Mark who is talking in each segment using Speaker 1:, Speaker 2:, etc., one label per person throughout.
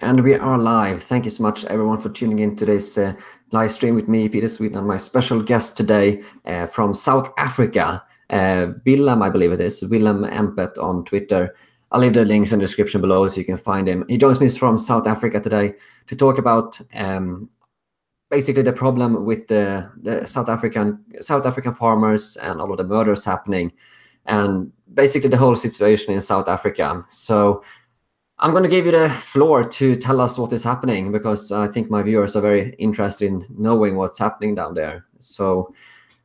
Speaker 1: And we are live. Thank you so much, everyone, for tuning in to today's live stream with me, Peter Sweden, and my special guest today from South Africa, Willem, I believe it is, Willem Empet on Twitter. I'll leave the links in the description below so you can find him. He joins me from South Africa today to talk about basically the problem with the South African farmers and all of the murders happening, and basically the whole situation in South Africa. So I'm going to give you the floor to tell us what is happening, because I think my viewers are very interested in knowing what's happening down there. So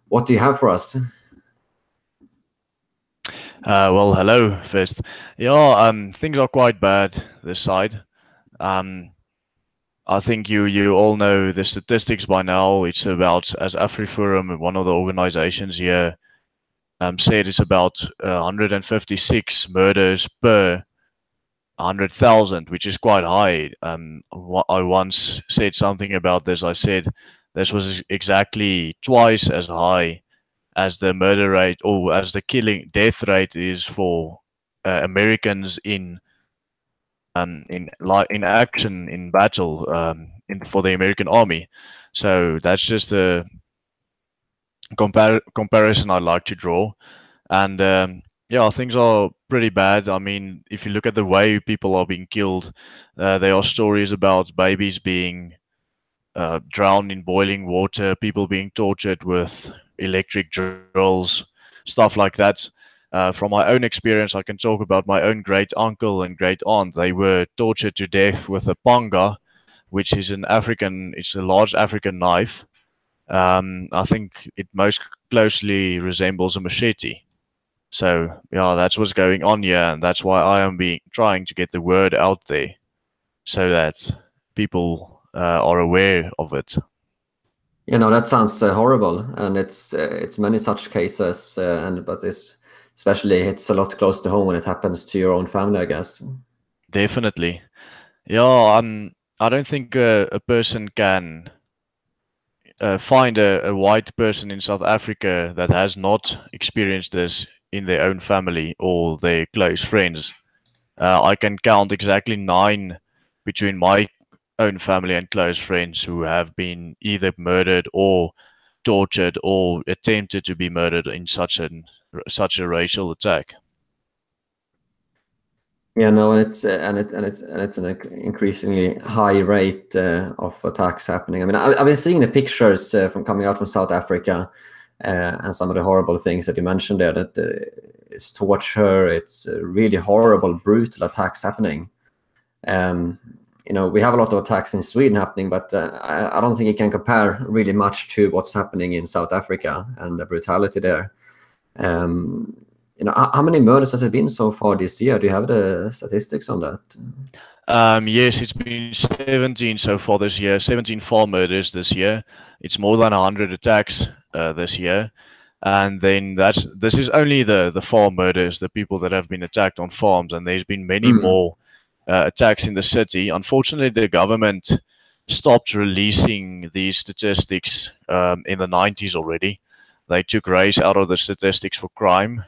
Speaker 1: what do you have for us?
Speaker 2: Well, hello first. Yeah, things are quite bad this side. I think you all know the statistics by now. It's about, as AfriForum, one of the organizations here, said it's about 156 murders per 100,000, which is quite high. I once said something about this. I said this was exactly twice as high as the murder rate, or as the death rate is for Americans in action, in battle, for the American army. So that's just a comparison I'd like to draw. And yeah, things are pretty bad. I mean, if you look at the way people are being killed, there are stories about babies being drowned in boiling water, people being tortured with electric drills, stuff like that. From my own experience, I can talk about my own great uncle and great aunt. They were tortured to death with a panga, which is it's a large African knife. I think it most closely resembles a machete. So yeah, that's what's going on here, and that's why I am trying to get the word out there, so that people are aware of it.
Speaker 1: You know, that sounds horrible, and it's many such cases, but especially it's a lot close to home when it happens to your own family, I guess.
Speaker 2: Definitely, yeah. I don't think a person can find a white person in South Africa that has not experienced this in their own family or their close friends. I can count exactly 9 between my own family and close friends who have been either murdered or tortured or attempted to be murdered in such a racial attack.
Speaker 1: Yeah, no, and it's an increasingly high rate of attacks happening. I mean, I've been seeing the pictures from coming out from South Africa, and some of the horrible things that you mentioned there. That it's torture, it's really horrible, brutal attacks happening. You know, we have a lot of attacks in Sweden happening, but I don't think it can compare really much to what's happening in South Africa and the brutality there. You know, how many murders has it been so far this year? Do you have the statistics on that?
Speaker 2: Yes, it's been 17 so far this year. 17 farm murders this year. It's more than 100 attacks this year. And then this is only the farm murders, the people that have been attacked on farms, and there's been many more attacks in the city. Unfortunately, the government stopped releasing these statistics in the 90s already. They took race out of the statistics for crime.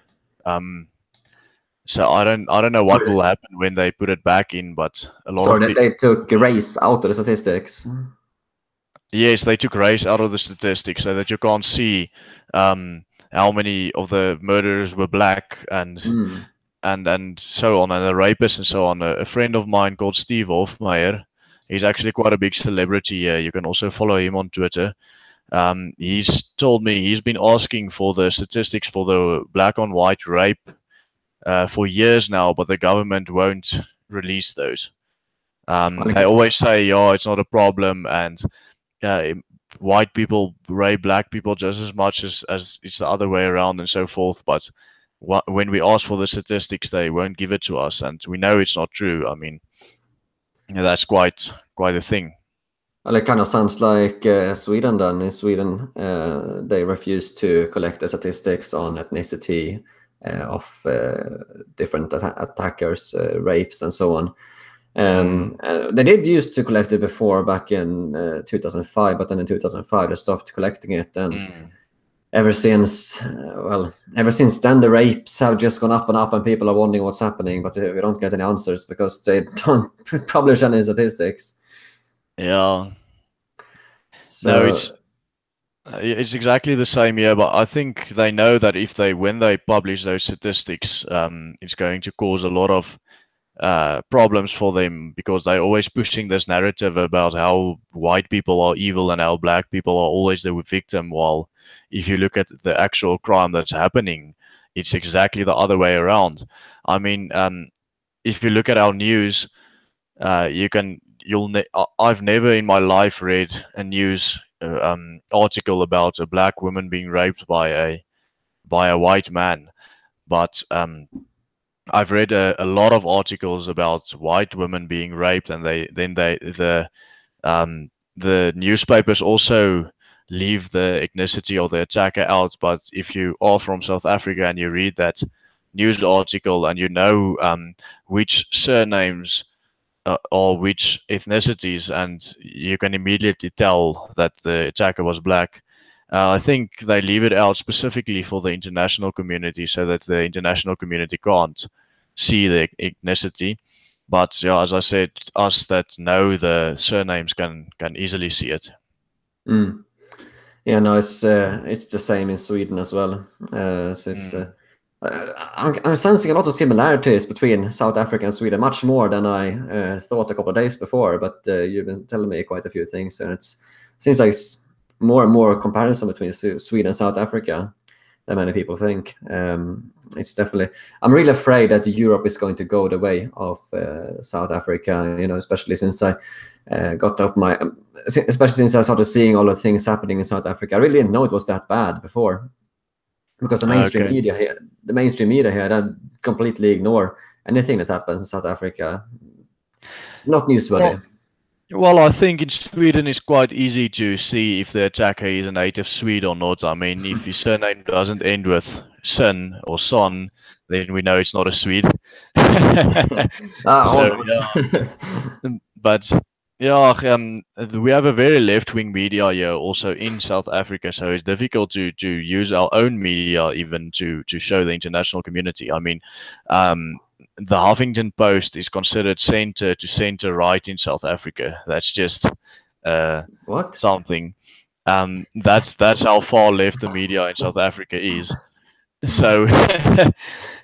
Speaker 2: So I don't know what will happen when they put it back in, but a lot
Speaker 1: of they took race out of the statistics.
Speaker 2: Yes, they took race out of the statistics so that you can't see how many of the murderers were black and so on, and the rapists and so on. A friend of mine called Steve Hofmeyer, he's actually quite a big celebrity. You can also follow him on Twitter. He's told me he's been asking for the statistics for the black on white rape for years now, but the government won't release those. They always say, "Yeah, it's not a problem," and white people rape black people just as much as it's the other way around and so forth. But when we ask for the statistics, they won't give it to us, and we know it's not true. I mean, that's quite a thing.
Speaker 1: Well, it kind of sounds like Sweden then. In Sweden, they refuse to collect the statistics on ethnicity of different attackers, rapes, and so on. They did used to collect it before, back in 2005, but then in 2005 they stopped collecting it. And ever since then the rapes have just gone up and up, and people are wondering what's happening, but we don't get any answers because they don't publish any statistics.
Speaker 2: Yeah.
Speaker 1: So
Speaker 2: No, it's exactly the same here, but I think they know that when they publish those statistics, it's going to cause a lot of problems for them, because they're always pushing this narrative about how white people are evil and how black people are always the victim, while if you look at the actual crime that's happening, it's exactly the other way around. I mean, if you look at our news, I've never in my life read a news article about a black woman being raped by a white man, but I've read a lot of articles about white women being raped, and the newspapers also leave the ethnicity of the attacker out. But if you are from South Africa and you read that news article and you know which surnames or which ethnicities, and you can immediately tell that the attacker was black. I think they leave it out specifically for the international community, so that the international community can't see the ethnicity. But yeah, as I said, us that know the surnames can easily see it.
Speaker 1: Yeah, no, it's the same in Sweden as well. So it's I'm sensing a lot of similarities between South Africa and Sweden, much more than I thought a couple of days before. But you've been telling me quite a few things, and it seems like it's more and more comparison between Sweden and South Africa than many people think. It's definitely. I'm really afraid that Europe is going to go the way of South Africa. You know, especially since I especially since I started seeing all the things happening in South Africa. I really didn't know it was that bad before, because the mainstream media here, that completely ignore anything that happens in South Africa. Not newsworthy.
Speaker 2: Well, I think in Sweden it's quite easy to see if the attacker is a native Swede or not. I mean, if his surname doesn't end with son or son, then we know it's not a Swede. But yeah, we have a very left-wing media here also in South Africa, so it's difficult to use our own media even to show the international community. I mean, the Huffington Post is considered center to center right in South Africa. That's just something. That's how far left the media in South Africa is. So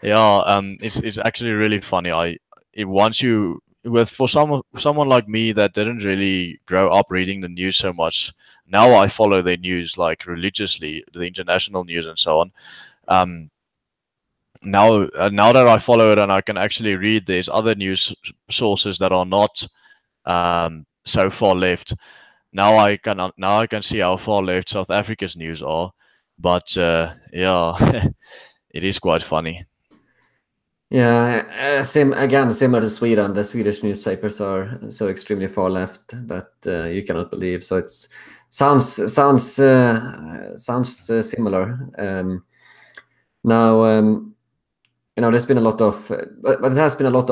Speaker 2: yeah, it's actually really funny. For someone like me that didn't really grow up reading the news so much, now I follow their news like religiously, the international news and so on. Now that I follow it and I can actually read, there's other news sources that are not so far left. Now I can see how far left South Africa's news are, but yeah, it is quite funny.
Speaker 1: Yeah, similar to Sweden, the Swedish newspapers are so extremely far left that you cannot believe. So it sounds similar. Now. You know, there's been a lot of, but it has been a lot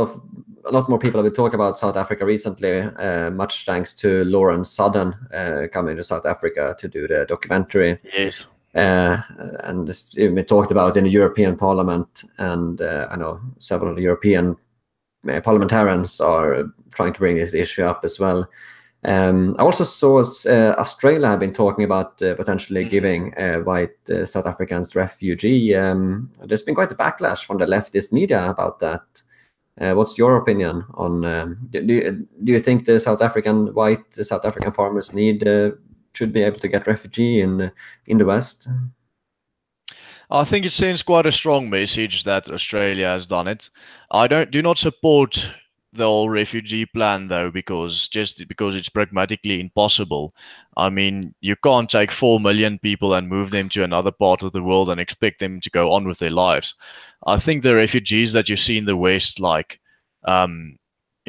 Speaker 1: more people have been talking about South Africa recently, much thanks to Lauren Sutton coming to South Africa to do the documentary.
Speaker 2: Yes.
Speaker 1: And it's been talked about in the European Parliament, and I know several of the European parliamentarians are trying to bring this issue up as well. I also saw Australia have been talking about potentially giving white South Africans refugee. There's been quite a backlash from the leftist media about that. What's your opinion on? Do you think the white South African farmers should be able to get refugee in the West?
Speaker 2: I think it sends quite a strong message that Australia has done it. I do not support the whole refugee plan though, because it's pragmatically impossible. I mean, you can't take 4 million people and move them to another part of the world and expect them to go on with their lives. I think the refugees that you see in the West, like in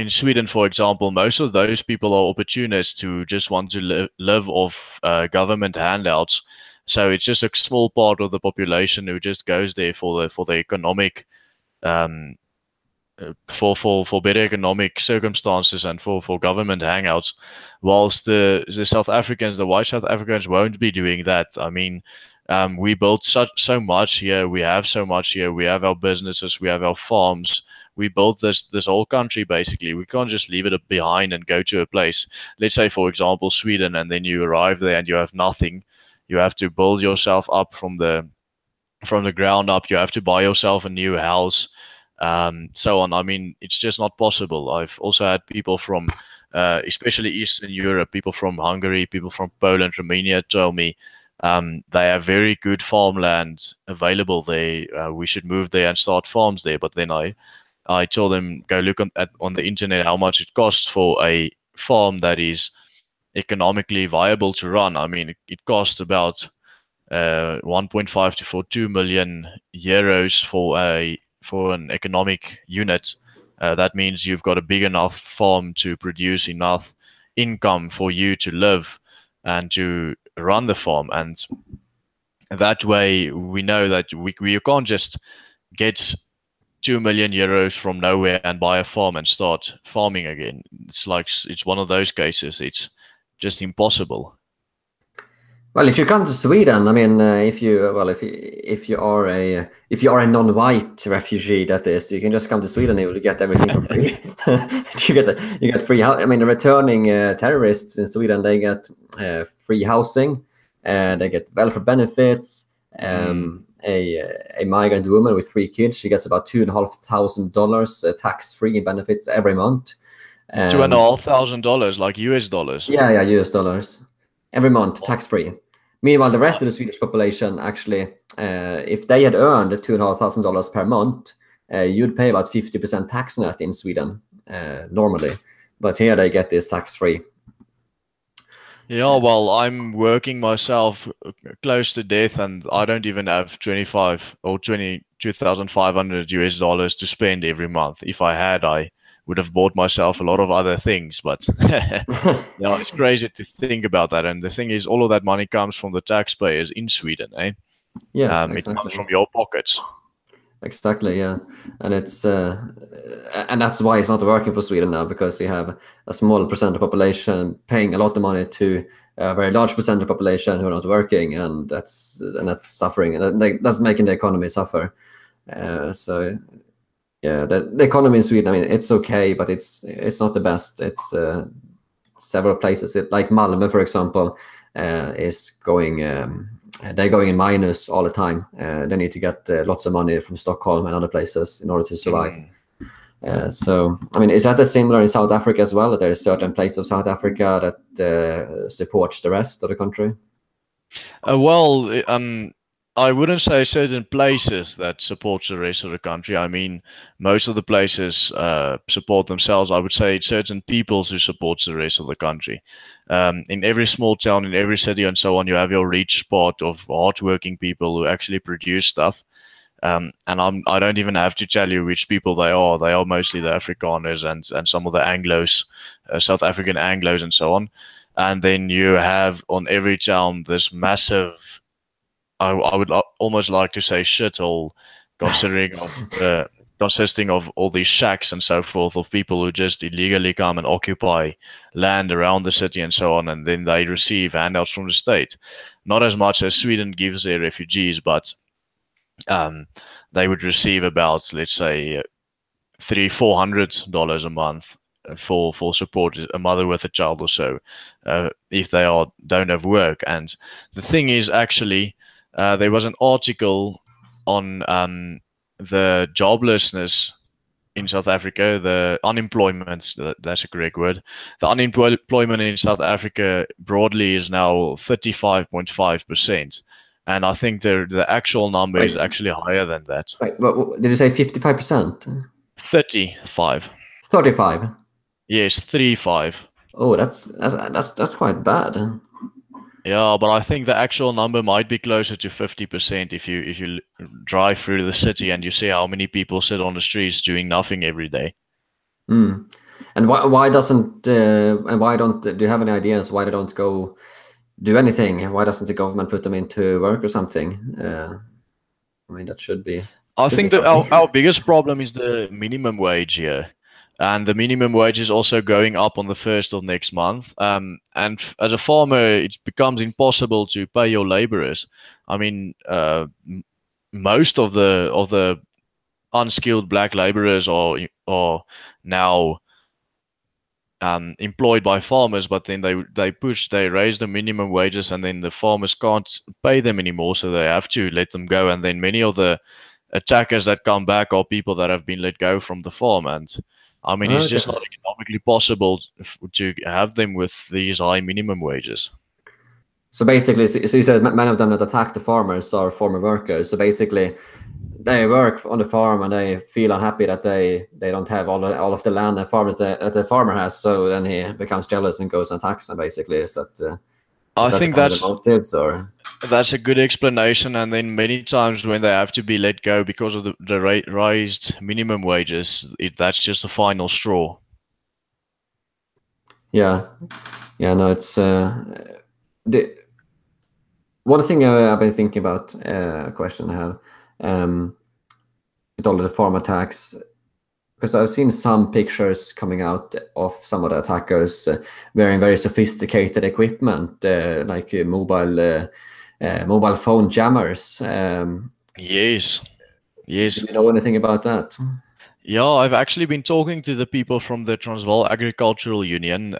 Speaker 2: Sweden, for example, most of those people are opportunists who just want to live off government handouts. So it's just a small part of the population who just goes there for the economic for better economic circumstances and for government hangouts, whilst the South Africans, the white South Africans, won't be doing that. I mean, We built so much here. We have so much here. We have our businesses. We have our farms. We built this whole country basically. We can't just leave it behind and go to a place. Let's say, for example, Sweden, and then you arrive there and you have nothing. You have to build yourself up from the ground up. You have to buy yourself a new house, so on. I mean, it's just not possible. I've also had people from, especially Eastern Europe, people from Hungary, people from Poland, Romania, tell me they have very good farmland available there. We should move there and start farms there. But then I told them, go look on the internet how much it costs for a farm that is economically viable to run. I mean, it costs about 1.5 to 2 million euros for an economic unit. That means you've got a big enough farm to produce enough income for you to live and to run the farm. And that way we know that we can't just get 2 million euros from nowhere and buy a farm and start farming again. It's one of those cases. It's just impossible.
Speaker 1: Well, if you come to Sweden, I mean, if you are a non-white refugee, that is, you can just come to Sweden and you will get everything for free. you get free. I mean, returning terrorists in Sweden, they get free housing, they get welfare benefits. A migrant woman with 3 kids, she gets about $2,500 tax-free benefits every month.
Speaker 2: $2,500, like US dollars.
Speaker 1: Yeah, US dollars every month, tax-free. Meanwhile, the rest of the Swedish population, actually, if they had earned $2,500 per month, you'd pay about 50% tax net in Sweden normally. But here they get this tax-free.
Speaker 2: Yeah, well, I'm working myself close to death, and I don't even have 22,500 US dollars to spend every month. If I had, I would have bought myself a lot of other things, but yeah, it's crazy to think about that. And the thing is, all of that money comes from the taxpayers in Sweden, eh?
Speaker 1: Yeah,
Speaker 2: exactly. It comes from your pockets.
Speaker 1: Exactly, yeah, and it's and that's why it's not working for Sweden now, because you have a small percent of population paying a lot of money to a very large percent of population who are not working, and that's suffering, and that's making the economy suffer. So yeah, the economy in Sweden, I mean, it's okay, but it's not the best. It's several places, like Malmö, for example, is going. They're going in minus all the time. They need to get lots of money from Stockholm and other places in order to survive. So, I mean, is that similar in South Africa as well? That there are certain places of South Africa that supports the rest of the country?
Speaker 2: Well, I wouldn't say certain places that supports the rest of the country. I mean, most of the places support themselves. I would say it's certain peoples who supports the rest of the country. In every small town, in every city and so on, you have your rich spot of hardworking people who actually produce stuff. And I don't even have to tell you which people they are. They are mostly the Afrikaners and some of the Anglos, South African Anglos and so on. And then you have on every town this massive, I would almost like to say shithole, consisting of all these shacks and so forth of people who just illegally come and occupy land around the city and so on, and then they receive handouts from the state. Not as much as Sweden gives their refugees, but they would receive about, let's say, $300-400 a month for support, a mother with a child or so, if they don't have work. And the thing is, actually, there was an article on the joblessness in South Africa, the unemployment, that's a correct word. The unemployment in South Africa broadly is now 35.5%. And I think the actual number is actually higher than that.
Speaker 1: Wait, what, did you say 55%?
Speaker 2: 35.
Speaker 1: 35?
Speaker 2: Yes, 35.
Speaker 1: Oh, that's quite bad.
Speaker 2: Yeah, but I think the actual number might be closer to 50% if you drive through the city and you see how many people sit on the streets doing nothing every day.
Speaker 1: And why doesn't and why don't, do you have any ideas why they don't go do anything? Why doesn't the government put them into work or something? I mean, that should be.
Speaker 2: I think that our biggest problem is the minimum wage here. and the minimum wage is also going up on the 1st of next month. And as a farmer, it becomes impossible to pay your laborers. I mean, most of the unskilled black laborers are now employed by farmers, but then they raise the minimum wages, and then the farmers can't pay them anymore, so they have to let them go. And then many of the attackers that come back are people that have been let go from the farm, and I mean, it's just not economically possible to have them with these high minimum wages.
Speaker 1: So basically, so you said many of them that attack the farmers are former workers. So basically, they work on the farm and they feel unhappy that they don't have all of the land that the farmer has. So then he becomes jealous and goes and attacks them. Basically,
Speaker 2: I think that's
Speaker 1: motives, or
Speaker 2: that's a good explanation. And then many times when they have to be let go because of the raised minimum wages, that's just the final straw.
Speaker 1: Yeah, no, it's one thing I've been thinking about, a question I have, with all of the farm attacks, because I've seen some pictures coming out of some of the attackers wearing very sophisticated equipment, like mobile phone jammers.
Speaker 2: Yes.
Speaker 1: Do you know anything about that?
Speaker 2: Yeah, I've actually been talking to the people from the Transvaal Agricultural Union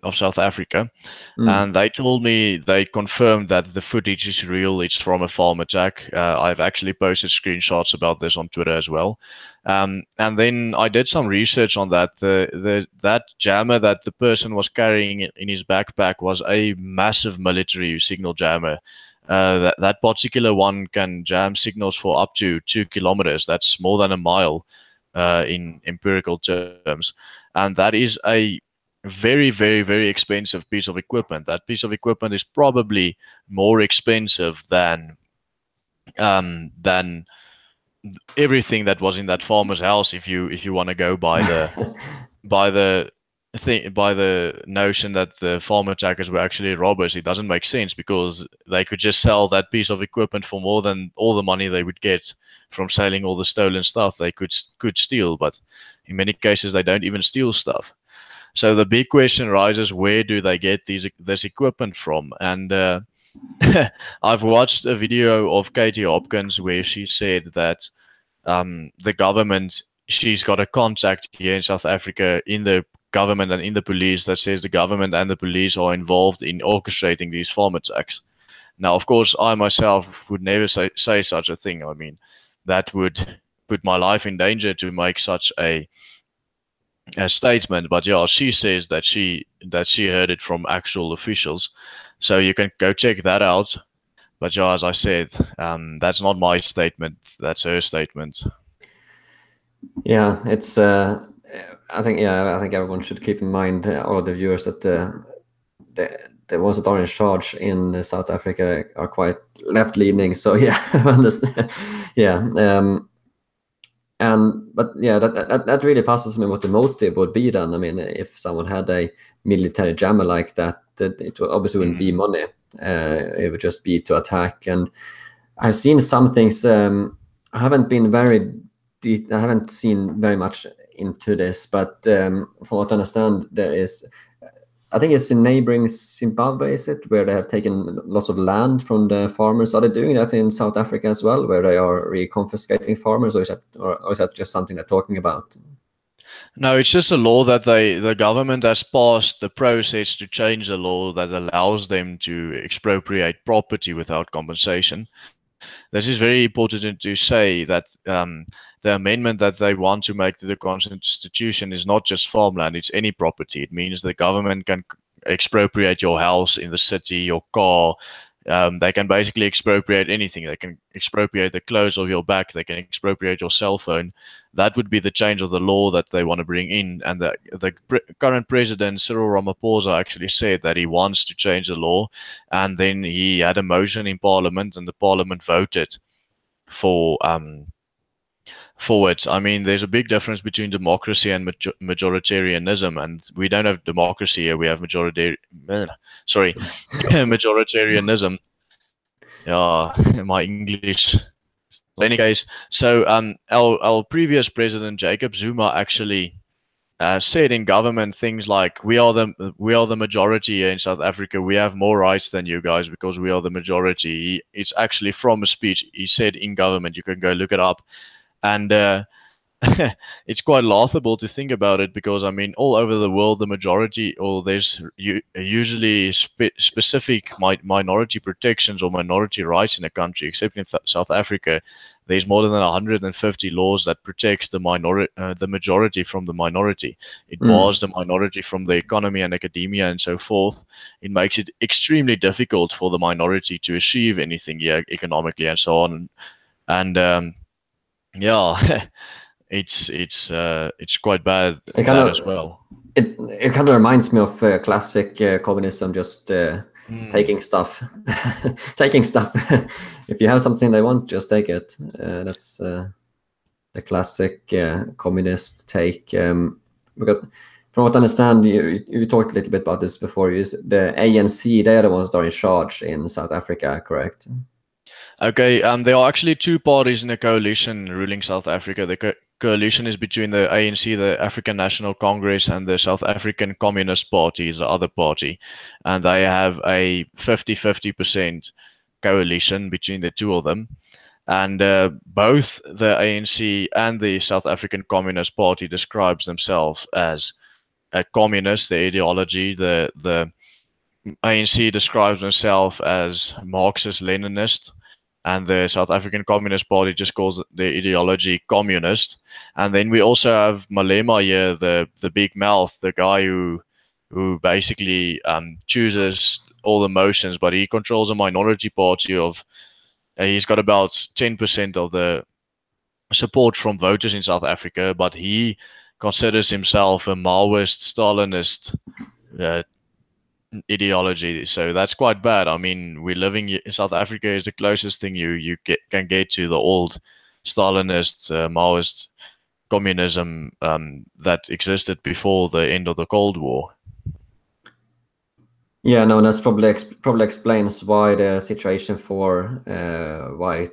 Speaker 2: of South Africa, and they told me, they confirmed that the footage is real. It's from a farm attack. I've actually posted screenshots about this on Twitter as well. And then I did some research on that. That jammer that the person was carrying in his backpack was a massive military signal jammer. That particular one can jam signals for up to 2 kilometers. That's more than a mile in empirical terms. And that is a very, very, very expensive piece of equipment. That piece of equipment is probably more expensive than everything that was in that farmer's house. If you want to go by the by the notion that the farm attackers were actually robbers, it doesn't make sense, because they could just sell that piece of equipment for more than all the money they would get from selling all the stolen stuff they could steal. But in many cases, they don't even steal stuff. So the big question rises, where do they get this equipment from? And I've watched a video of Katie Hopkins where she said that the government, she's got a contact here in South Africa in the government and in the police that says the government and the police are involved in orchestrating these farm attacks. Now, of course, I myself would never say such a thing. I mean, that would put my life in danger to make such a statement. But yeah, she says that she heard it from actual officials. So you can go check that out. But yeah, as I said, that's not my statement. That's her statement.
Speaker 1: Yeah, it's. I think everyone should keep in mind, all of the viewers, that the ones that are in charge in South Africa are quite left-leaning. So yeah, I understand. Yeah, but yeah, that really passes me what the motive would be then. I mean, if someone had a military jammer like that, it obviously wouldn't be money. It would just be to attack. And I've seen some things. I haven't seen very much into this, but from what I understand, there is, I think it's in neighboring Zimbabwe, is it, where they have taken lots of land from the farmers? Are they doing that in South Africa as well, where they are reconfiscating farmers, or is that just something they're talking about?
Speaker 2: No, it's just a law that the government has passed the process to change the law that allows them to expropriate property without compensation. This is very important to say, that the amendment that they want to make to the Constitution is not just farmland, it's any property. It means the government can expropriate your house in the city, your car. They can basically expropriate anything. They can expropriate the clothes of your back. They can expropriate your cell phone. That would be the change of the law that they want to bring in. And the current president, Cyril Ramaphosa, actually said that he wants to change the law. And then he had a motion in Parliament, and the Parliament voted for it. I mean, there's a big difference between democracy and majoritarianism, and we don't have democracy here. We have majoritarianism. Yeah, my English. In any case, so our previous president, Jacob Zuma, actually said in government things like, we are the majority here in South Africa. We have more rights than you guys because we are the majority. It's actually from a speech he said in government. You can go look it up, and it's quite laughable to think about it, because I mean, all over the world, the majority, or there's usually specific minority protections or minority rights in a country. Except in South Africa, there's more than 150 laws that protects the majority from the minority. It bars the minority from the economy and academia and so forth. It makes it extremely difficult for the minority to achieve anything economically and so on. And yeah. It's quite bad as well.
Speaker 1: It kind of reminds me of classic communism, just taking stuff. Taking stuff. If you have something they want, just take it. That's the classic communist take. Because from what I understand, you talked a little bit about this before. The ANC, they are the ones that are in charge in South Africa, correct?
Speaker 2: Okay, there are actually two parties in a coalition ruling South Africa. The coalition is between the ANC, the African National Congress, and the South African Communist Party is the other party. And they have a 50-50% coalition between the two of them. And both the ANC and the South African Communist Party describes themselves as a communist, the ideology. The ANC describes themselves as Marxist-Leninist, and the South African Communist Party just calls the ideology communist. And then we also have Malema here, the big mouth, the guy who basically chooses all the motions, but he controls a minority party of. He's got about 10% of the support from voters in South Africa, but he considers himself a Maoist, Stalinist ideology. So that's quite bad. I mean, we're living in South Africa is the closest thing you can get to the old Stalinist, Maoist communism that existed before the end of the Cold War.
Speaker 1: Yeah, no, that's probably explains why the situation for white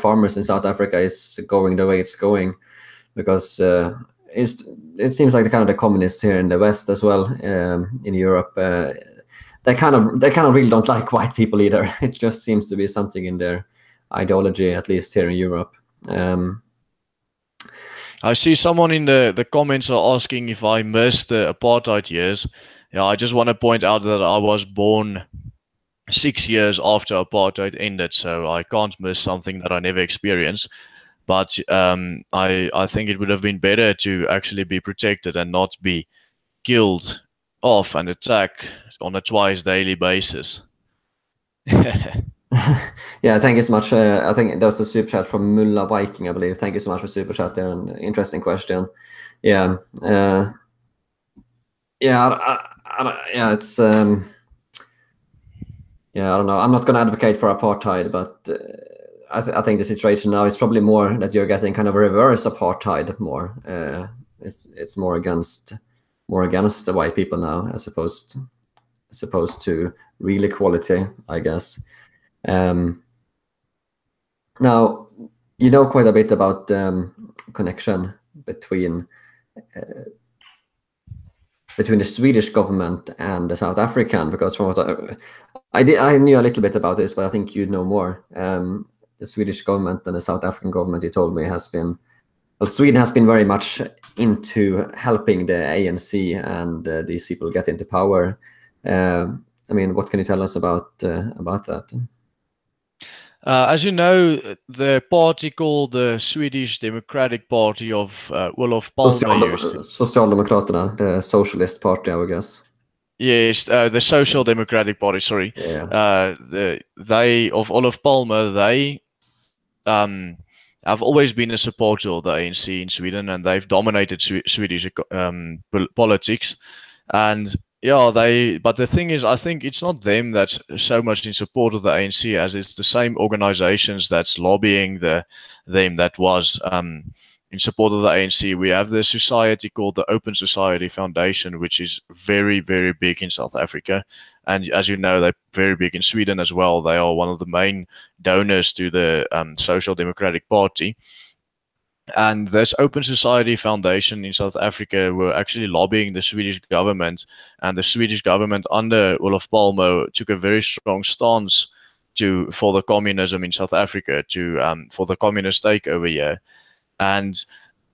Speaker 1: farmers in South Africa is going the way it's going, because it seems like the communists here in the West as well, in Europe, they kind of really don't like white people either. It just seems to be something in their ideology, at least here in Europe.
Speaker 2: I see someone in the comments are asking if I missed the apartheid years. Yeah, I just want to point out that I was born 6 years after apartheid ended, so I can't miss something that I never experienced. But I think it would have been better to actually be protected and not be killed off and attacked on a twice daily basis.
Speaker 1: Yeah, thank you so much. I think that was a super chat from Mulla Viking, I believe. Thank you so much for super chat there. An interesting question. Yeah, it's yeah, I don't know. I'm not going to advocate for apartheid, but I think the situation now is probably more that you're getting kind of a reverse apartheid more. It's more against the white people now, as opposed to real equality, I guess. Now, you know quite a bit about connection between the Swedish government and the South African, because from what I knew a little bit about this, but I think you know more. The Swedish government and the South African government, you told me, Sweden has been very much into helping the ANC and these people get into power. I mean, what can you tell us about that?
Speaker 2: As you know, the party called the Swedish Democratic Party of Olof Palme.
Speaker 1: Socialdemokraterna, the Socialist Party, I would guess.
Speaker 2: Yes, the Social Democratic Party. Sorry,
Speaker 1: yeah.
Speaker 2: They of Olof Palme. They have always been a supporter of the ANC in Sweden, and they've dominated Swedish politics. And yeah, but the thing is, I think it's not them that's so much in support of the ANC as it's the same organizations that's lobbying them that was in support of the ANC. We have the society called the Open Society Foundation, which is very, very big in South Africa. And as you know, they're very big in Sweden as well. They are one of the main donors to the Social Democratic Party. And this Open Society Foundation in South Africa were actually lobbying the Swedish government, and the Swedish government under Olof Palme took a very strong stance for the communism in South Africa, for the communist takeover here. And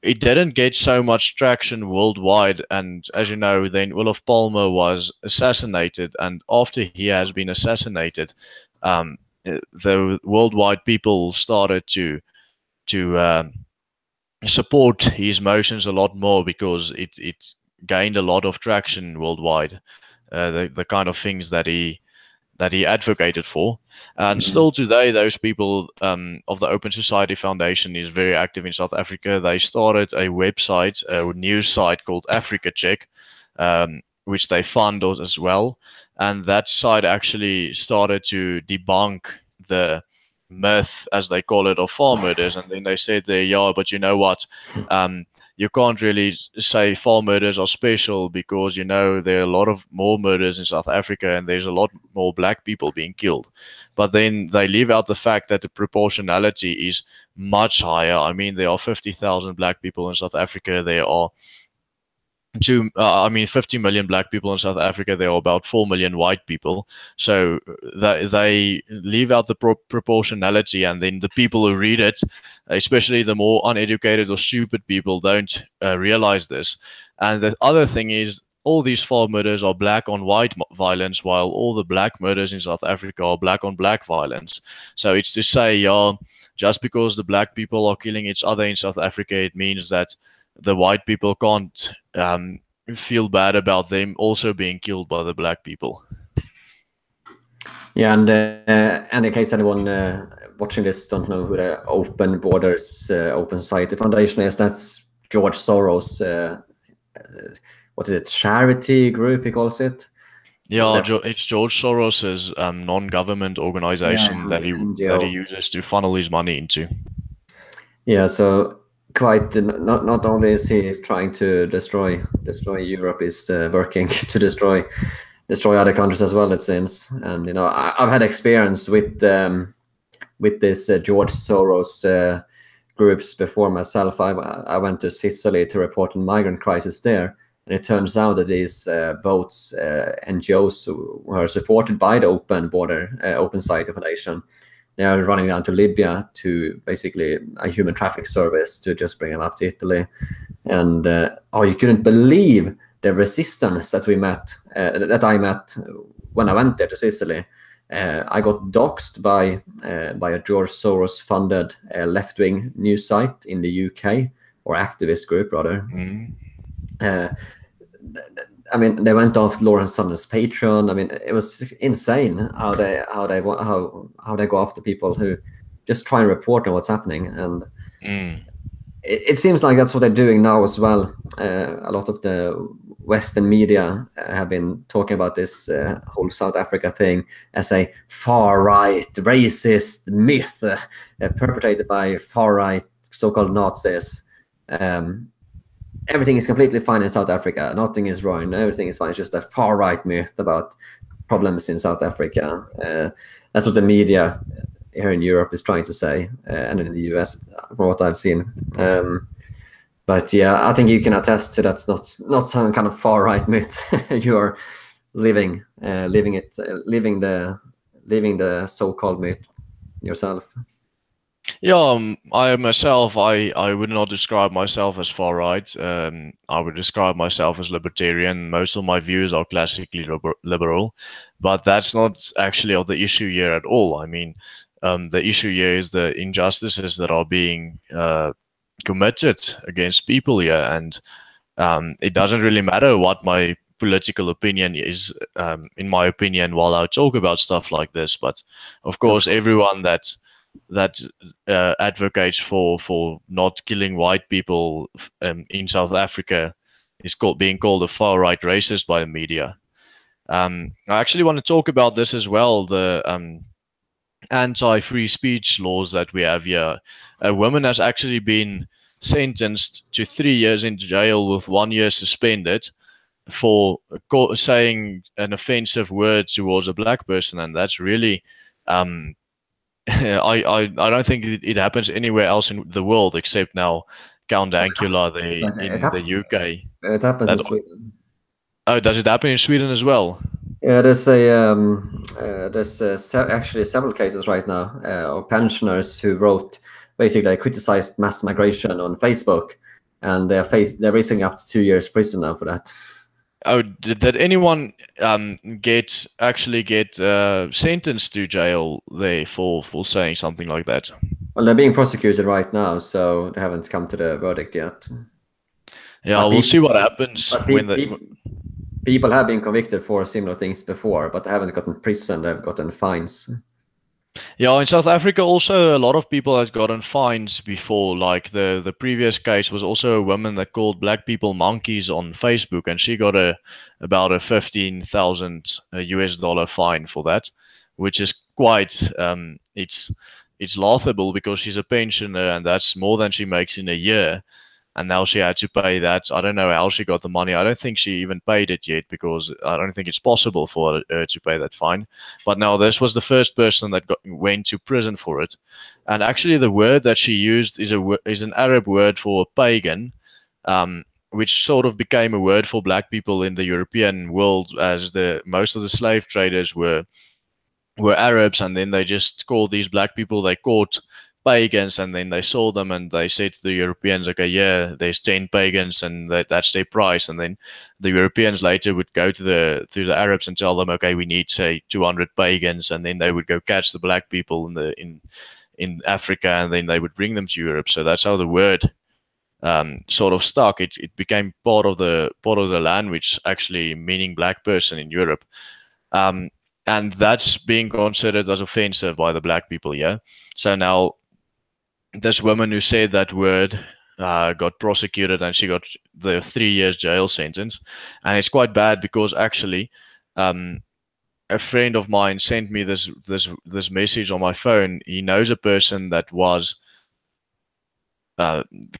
Speaker 2: it didn't get so much traction worldwide. And as you know, then Olof Palme was assassinated, and after he has been assassinated, the worldwide people started to support his motions a lot more, because it gained a lot of traction worldwide. The kind of things that he advocated for, and still today, those people of the Open Society Foundation is very active in South Africa. They started a website, a news site called Africa Check, which they fund as well, and that site actually started to debunk the myth, as they call it, of farm murders. And then they said there, yeah, but you know what, you can't really say farm murders are special, because, you know, there are a lot of more murders in South Africa, and there's a lot more black people being killed. But then they leave out the fact that the proportionality is much higher. I mean, there are 50,000 black people in South Africa. There are 50 million black people in South Africa. There are about 4 million white people. So they leave out the proportionality, and then the people who read it, especially the more uneducated or stupid people, don't realize this. And the other thing is, all these farm murders are black on white violence, while all the black murders in South Africa are black on black violence. So it's to say, yeah, just because the black people are killing each other in South Africa, it means that the white people can't feel bad about them also being killed by the black people.
Speaker 1: Yeah, and in case anyone watching this don't know who the Open Borders, Open Society Foundation is, that's George Soros. What is it? Charity group, he calls it.
Speaker 2: Yeah, it's George Soros's non-government organization that he uses to funnel his money into.
Speaker 1: Yeah, so quite not only is he trying to destroy Europe, is working to destroy other countries as well, it seems. And you know, I've had experience with this George Soros groups before myself. I went to Sicily to report on migrant crisis there, and it turns out that these boats, NGOs who are supported by the Open Society Foundation, they are running down to Libya to basically a human traffic service to just bring them up to Italy. And you couldn't believe the resistance that I met when I went there to Sicily. I got doxxed by a George Soros funded left-wing news site in the UK, or activist group rather. I mean, they went off Lawrence Summers' Patreon. I mean, it was insane how they go after people who just try and report on what's happening. And it seems like that's what they're doing now as well. A lot of the Western media have been talking about this whole South Africa thing as a far-right racist myth perpetrated by far-right so-called Nazis. Everything is completely fine in South Africa. Nothing is wrong. Everything is fine. It's just a far-right myth about problems in South Africa. That's what the media here in Europe is trying to say, and in the US, from what I've seen. But yeah, I think you can attest to that's not some kind of far-right myth. You are living the so-called myth yourself.
Speaker 2: Yeah, I myself, I would not describe myself as far right. I would describe myself as libertarian. Most of my views are classically liberal, but that's not actually of the issue here at all. I mean, the issue here is the injustices that are being committed against people here, and it doesn't really matter what my political opinion is, in my opinion, while I talk about stuff like this. But of course, everyone that advocates for not killing white people in South Africa is being called a far-right racist by the media. I actually want to talk about this as well, the anti-free speech laws that we have here. A woman has actually been sentenced to 3 years in jail with 1 year suspended for saying an offensive word towards a black person, and that's really I don't think it happens anywhere else in the world except now Count Dankula in the UK.
Speaker 1: It happens in Sweden.
Speaker 2: Oh, does it happen in Sweden as well?
Speaker 1: Yeah, there's actually several cases right now of pensioners who wrote basically criticized mass migration on Facebook, and they're facing up to 2 years prison now for that.
Speaker 2: Oh, did anyone actually get sentenced to jail there for saying something like that?
Speaker 1: Well, they're being prosecuted right now, so they haven't come to the verdict yet.
Speaker 2: Yeah, we'll see what happens when
Speaker 1: people have been convicted for similar things before, but they haven't gotten prison, they've gotten fines.
Speaker 2: Yeah, in South Africa also a lot of people has gotten fines before. Like the previous case was also a woman that called black people monkeys on Facebook, and she got about a $15,000 fine for that, which is quite it's laughable because she's a pensioner and that's more than she makes in a year. And now she had to pay that. I don't know how she got the money. I don't think she even paid it yet because I don't think it's possible for her to pay that fine. But now this was the first person that went to prison for it. And actually the word that she used is an Arab word for pagan, which sort of became a word for black people in the European world, as most of the slave traders were Arabs, and then they just called these black people, they caught pagans, and then they sold them, and they said to the Europeans, okay, yeah, there's 10 pagans, and that's their price. And then the Europeans later would go to the Arabs and tell them, okay, we need, say, 200 pagans, and then they would go catch the black people in Africa, and then they would bring them to Europe. So that's how the word sort of stuck. It became part of the language, actually meaning black person in Europe. And that's being considered as offensive by the black people, yeah? So now this woman who said that word got prosecuted, and she got the 3 years jail sentence. And it's quite bad because actually a friend of mine sent me this message on my phone. He knows a person that was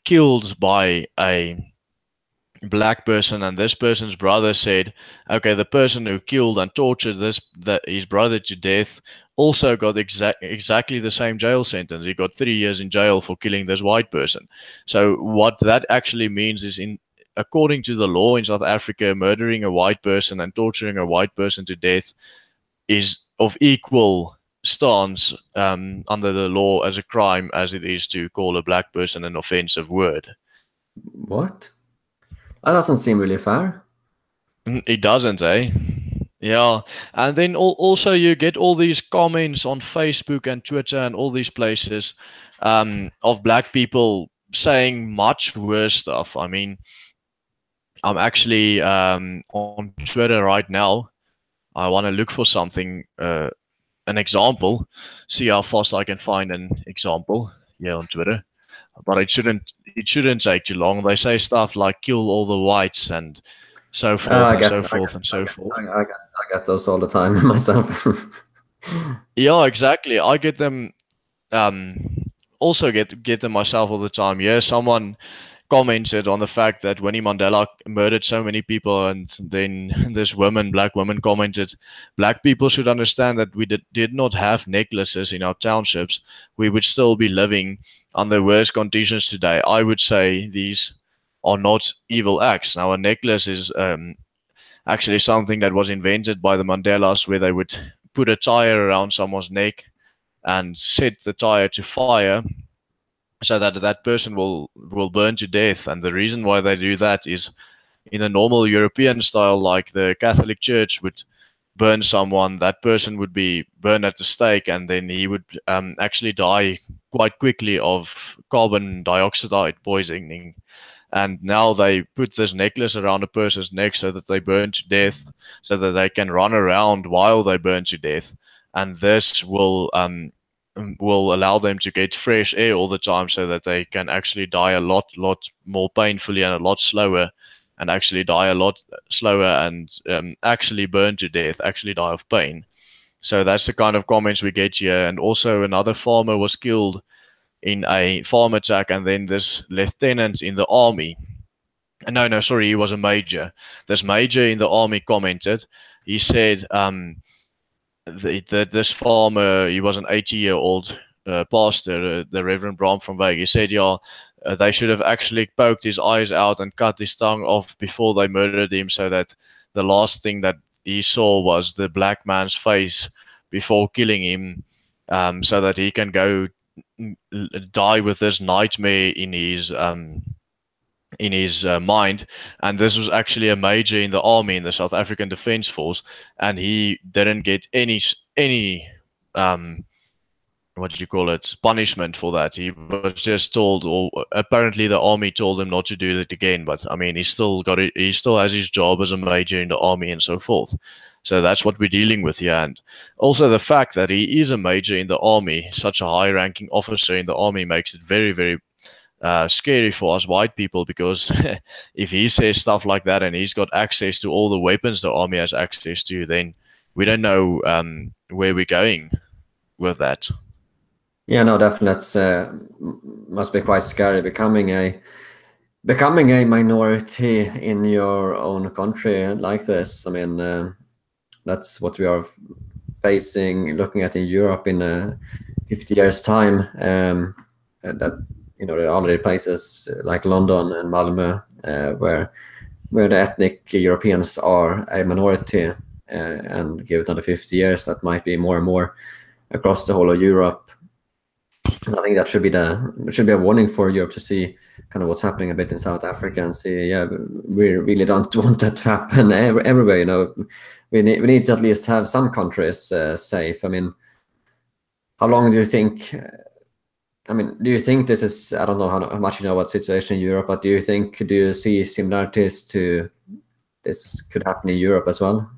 Speaker 2: killed by a black person, and this person's brother said, okay, the person who killed and tortured his brother to death also got exactly the same jail sentence. He got 3 years in jail for killing this white person. So what that actually means is, according to the law in South Africa, murdering a white person and torturing a white person to death is of equal stance under the law as a crime as it is to call a black person an offensive word.
Speaker 1: What? That doesn't seem really fair.
Speaker 2: It doesn't, eh? Yeah. And then also you get all these comments on Facebook and Twitter and all these places of black people saying much worse stuff. I mean, I'm actually on Twitter right now. I want to look for something, an example, see how fast I can find an example here on Twitter. But it shouldn't take too long. They say stuff like "kill all the whites" and so forth I
Speaker 1: get those all the time myself.
Speaker 2: Yeah, exactly. I get them. Also get them myself all the time. Yeah, someone commented on the fact that Winnie Mandela murdered so many people, and then this black woman commented, black people should understand that we did not have necklaces in our townships. We would still be living under worse conditions today. I would say these are not evil acts. Now, a necklace is actually something that was invented by the Mandelas, where they would put a tire around someone's neck and set the tire to fire so that that person will burn to death. And the reason why they do that is, in a normal European style, like the Catholic Church would burn someone, that person would be burned at the stake, and then he would actually die quite quickly of carbon dioxide poisoning. And now they put this necklace around a person's neck so that they burn to death, so that they can run around while they burn to death. And this will allow them to get fresh air all the time, so that they can actually die a lot more painfully and a lot slower, and actually die a lot slower and actually burn to death, actually die of pain. So that's the kind of comments we get here. And also another farmer was killed in a farm attack, and then this lieutenant in the army, no, sorry, he was a major. This major in the army commented, he said, this farmer, he was an 80-year-old pastor, the Reverend Bram van Wyk. He said, yeah, they should have actually poked his eyes out and cut his tongue off before they murdered him, so that the last thing that he saw was the black man's face before killing him, so that he can go die with this nightmare in his mind. And this was actually a major in the army, in the South African Defence Force, and he didn't get any what did you call it, punishment for that. He was just told, or apparently the army told him not to do it again. But I mean, he still has his job as a major in the army and so forth. So that's what we're dealing with here. And also the fact that he is a major in the army, such a high-ranking officer in the army, makes it very, very scary for us white people, because if he says stuff like that and he's got access to all the weapons the army has access to, then we don't know where we're going with that.
Speaker 1: Yeah, no, definitely. That's must be quite scary becoming a minority in your own country like this. I mean, that's what we are facing, looking at in Europe in 50 years' time. That, you know, there are already places like London and Malmö where the ethnic Europeans are a minority, and give it another 50 years, that might be more and more across the whole of Europe. I think that should be a warning for Europe to see kind of what's happening a bit in South Africa, and see, yeah, we really don't want that to happen everywhere. You know, we need to at least have some countries safe. I mean, how long do you think? I mean, do you think this is? I don't know how much you know about the situation in Europe, but do you see similarities to this could happen in Europe as well?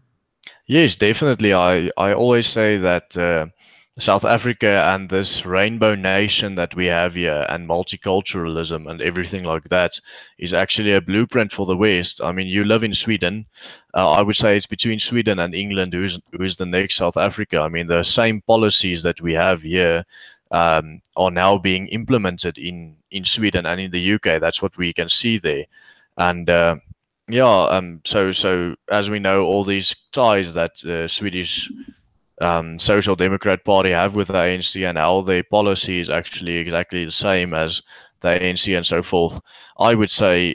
Speaker 2: Yes, definitely. I always say that South Africa and this rainbow nation that we have here, and multiculturalism and everything like that, is actually a blueprint for the West. I mean, you live in Sweden. I would say it's between Sweden and England who's the next South Africa. I mean, the same policies that we have here are now being implemented in Sweden and in the UK. That's what we can see there. And so as we know, all these ties that Swedish Social Democrat Party have with the ANC, and how their policy is actually exactly the same as the ANC and so forth, I would say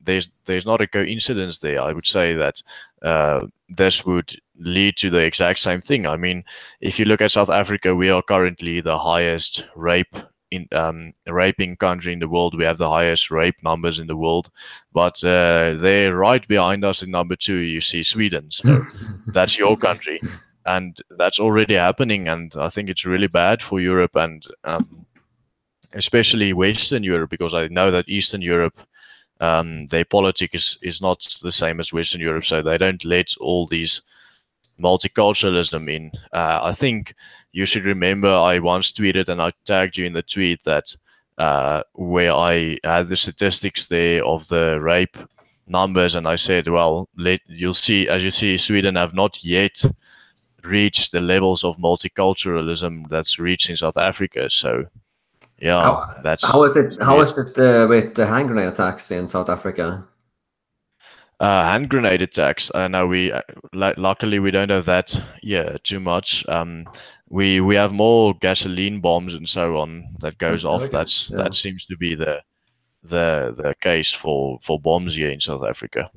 Speaker 2: there's not a coincidence there. I would say that this would lead to the exact same thing. I mean, if you look at South Africa, we are currently the highest raping country in the world. We have the highest rape numbers in the world, but there, right behind us in number 2, you see Sweden. So that's your country. And that's already happening, and I think it's really bad for Europe, and especially Western Europe, because I know that Eastern Europe, their politics is not the same as Western Europe, so they don't let all these multiculturalism in. I think you should remember I once tweeted, and I tagged you in the tweet, that where I had the statistics there of the rape numbers, and I said, well, you'll see, as you see, Sweden have not yet reach the levels of multiculturalism that's reached in South Africa. So yeah,
Speaker 1: how is it with the hand grenade attacks in South Africa?
Speaker 2: Hand grenade attacks, no, we luckily we don't have that too much. We have more gasoline bombs and so on that goes off. Okay. That seems to be the case for bombs here in South Africa.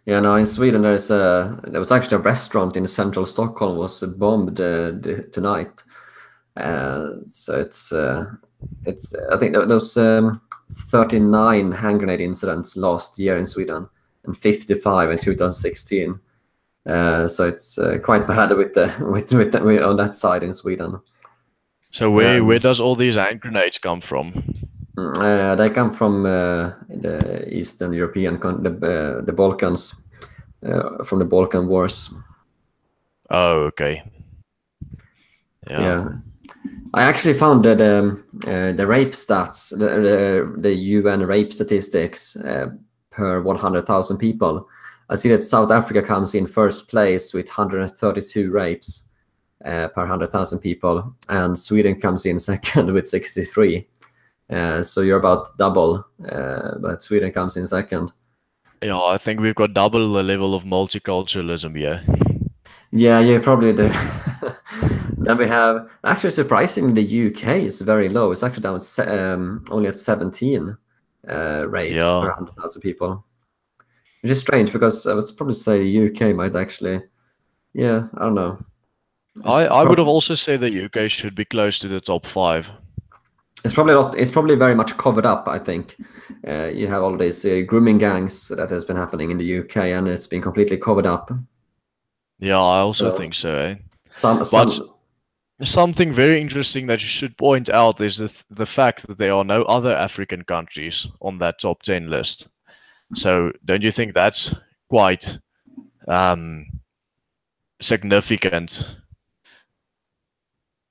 Speaker 1: Yeah, no, in Sweden there was actually a restaurant in central Stockholm was bombed tonight. So it's I think there was 39 hand grenade incidents last year in Sweden, and 55 in 2016. So it's quite bad with on that side in Sweden.
Speaker 2: So where does all these hand grenades come from?
Speaker 1: They come from the Eastern European, the Balkans, from the Balkan Wars.
Speaker 2: Oh, okay.
Speaker 1: Yeah. I actually found that the rape stats, the UN rape statistics per 100,000 people. I see that South Africa comes in first place with 132 rapes per 100,000 people, and Sweden comes in second with 63. So you're about double, but Sweden comes in second.
Speaker 2: Yeah, I think we've got double the level of multiculturalism here.
Speaker 1: Yeah, you probably do. Then we have actually surprisingly the UK is very low. It's actually down only at 17 rapes per
Speaker 2: Yeah,
Speaker 1: 100,000 people, which is strange because I would probably say the UK might actually, yeah, I don't know.
Speaker 2: I would have also said the UK should be close to the top 5.
Speaker 1: It's probably not. It's probably very much covered up. I think you have all these grooming gangs that has been happening in the UK, and it's been completely covered up.
Speaker 2: Yeah, I also
Speaker 1: So
Speaker 2: think so. Eh?
Speaker 1: some
Speaker 2: But
Speaker 1: some
Speaker 2: something very interesting that you should point out is the fact that there are no other African countries on that top 10 list. So don't you think that's quite um, significant?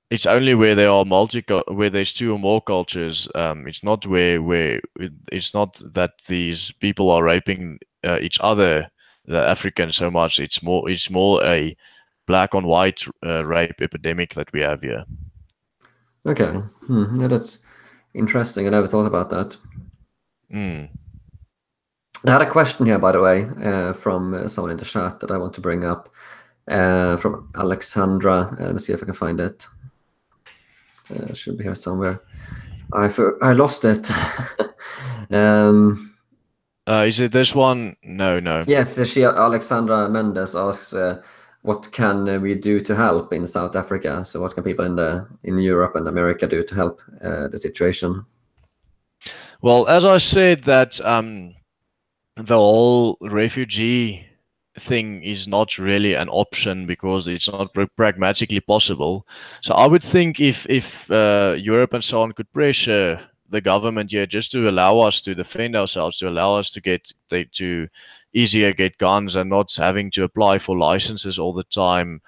Speaker 2: It's only where there are where there's 2 or more cultures. It's not it's not that these people are raping each other, the Africans, so much. It's more a black on white rape epidemic that we have here.
Speaker 1: Okay, yeah, that's interesting. I never thought about that.
Speaker 2: Mm.
Speaker 1: I had a question here, by the way, from someone in the chat that I want to bring up, from Alexandra. Let me see if I can find it. It should be here somewhere. I lost it.
Speaker 2: Is it this one? No.
Speaker 1: Yes, Alexandra Mendes asks, "What can we do to help in South Africa?" So, what can people in Europe and America do to help the situation?
Speaker 2: Well, as I said, that the whole refugee thing is not really an option because it's not pragmatically possible. So I would think if Europe and so on could pressure the government here just to allow us to defend ourselves, to allow us to to easier get guns and not having to apply for licenses all the time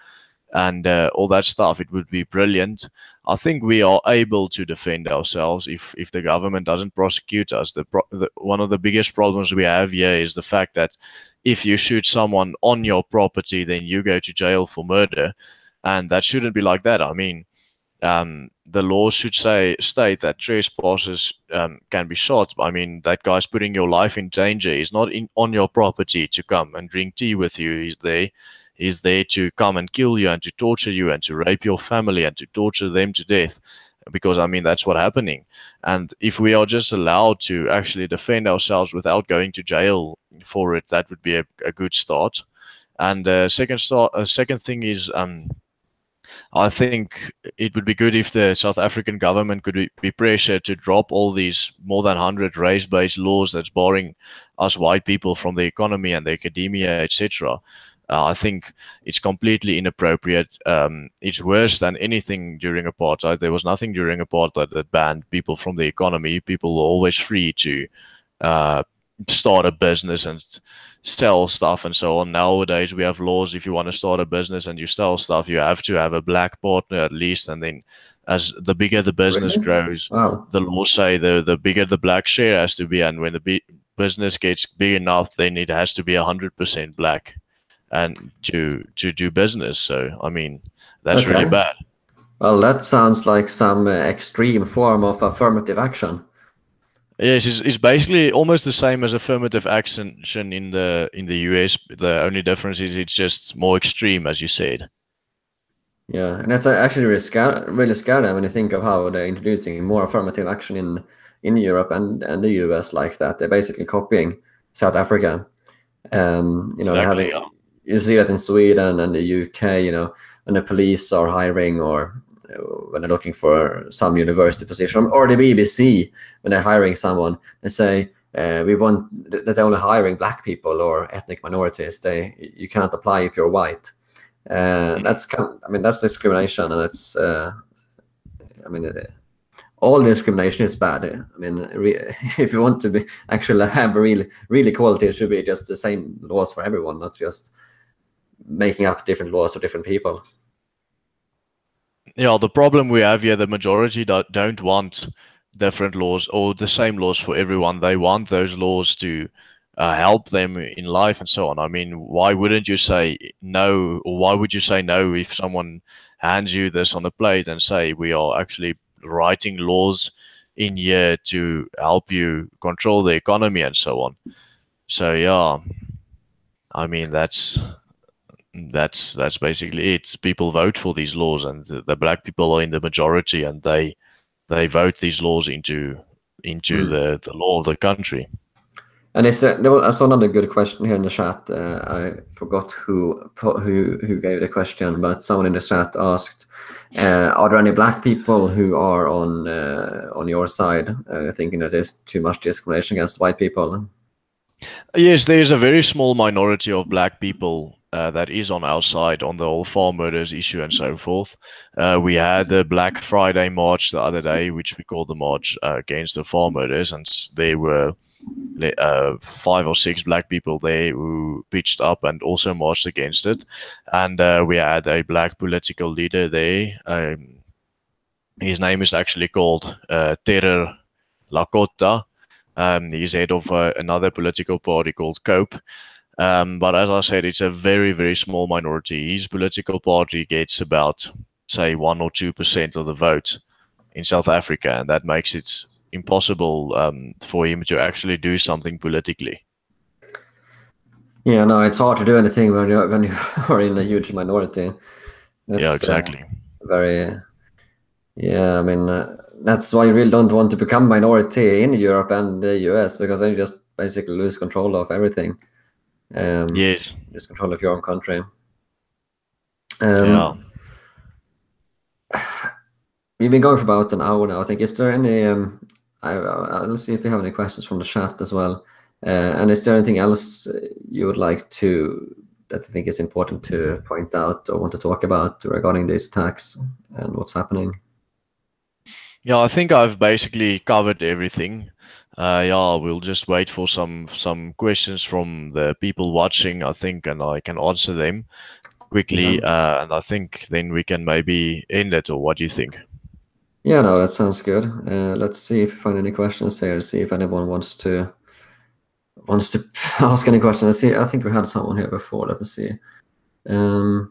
Speaker 2: and all that stuff, it would be brilliant. I think we are able to defend ourselves if the government doesn't prosecute us. One of the biggest problems we have here is the fact that if you shoot someone on your property, then you go to jail for murder, and that shouldn't be like that. I mean, the law should state that trespassers can be shot. I mean, that guy's putting your life in danger. He's not on your property to come and drink tea with you. He's there to come and kill you and to torture you and to rape your family and to torture them to death. Because, I mean, that's what's happening. And if we are just allowed to actually defend ourselves without going to jail for it, that would be a good start. And second thing is, I think it would be good if the South African government could be pressured to drop all these more than 100 race-based laws that's barring us white people from the economy and the academia, etc. I think it's completely inappropriate. It's worse than anything during apartheid. There was nothing during apartheid that banned people from the economy. People were always free to start a business and sell stuff and so on. Nowadays, we have laws. If you want to start a business and you sell stuff, you have to have a black partner at least. And then as the bigger the business grows, the laws say the bigger the black share has to be. And when the business gets big enough, then it has to be 100% black and to do business. So, I mean, that's really bad.
Speaker 1: Well, that sounds like some extreme form of affirmative action.
Speaker 2: Yes, it's basically almost the same as affirmative action in the US. The only difference is it's just more extreme, as you said.
Speaker 1: Yeah, and that's actually really scary when you think of how they're introducing more affirmative action in Europe and the US like that. They're basically copying South Africa. Exactly, you see that in Sweden and the UK. When the police are hiring or when they're looking for some university position, or the BBC when they're hiring someone, they say we want that they're only hiring black people or ethnic minorities. You can't apply if you're white. That's discrimination, and it's all discrimination is bad. I mean, if you want to actually have real equality, it should be just the same laws for everyone, not just making up different laws for different people.
Speaker 2: Yeah, the problem we have here, the majority don't want different laws or the same laws for everyone. They want those laws to help them in life and so on. I mean, why wouldn't you say no, or why would you say no if someone hands you this on a plate and say we are actually writing laws in here to help you control the economy and so on? So yeah, I mean that's that's basically it. People vote for these laws, and the black people are in the majority, and they vote these laws into the law of the country.
Speaker 1: And I saw another good question here in the chat. I forgot who gave the question, but someone in the chat asked, "Are there any black people who are on your side, thinking that there's too much discrimination against white people?"
Speaker 2: Yes, there's a very small minority of black people that is on our side on the whole farm murders issue and so forth. We had the Black Friday march the other day, which we called the March Against the Farm Murders, and there were 5 or 6 black people there who pitched up and also marched against it. And we had a black political leader there. His name is actually called Terror Lakota. He's head of another political party called COPE. But as I said, it's a very, very small minority. His political party gets about, say, 1 or 2% of the vote in South Africa, and that makes it impossible for him to actually do something politically.
Speaker 1: Yeah, no, it's hard to do anything when you are in a huge minority.
Speaker 2: Yeah, exactly.
Speaker 1: Yeah, I mean, that's why you really don't want to become minority in Europe and the US, because then you just basically lose control of everything.
Speaker 2: Yes.
Speaker 1: Lose control of your own country.
Speaker 2: Yeah.
Speaker 1: We've been going for about an hour now, I think. Is there any... I'll see if we have any questions from the chat as well. And is there anything else you would like to... that I think is important to point out or want to talk about regarding these attacks and what's happening?
Speaker 2: Yeah, I think I've basically covered everything. Yeah, we'll just wait for some questions from the people watching, I think, and I can answer them quickly.
Speaker 1: Yeah.
Speaker 2: And I think then we can maybe end it, or what do you think?
Speaker 1: Yeah, no, that sounds good. Let's see if we find any questions here. See if anyone wants to ask any questions. I think we had someone here before. Let me see. Let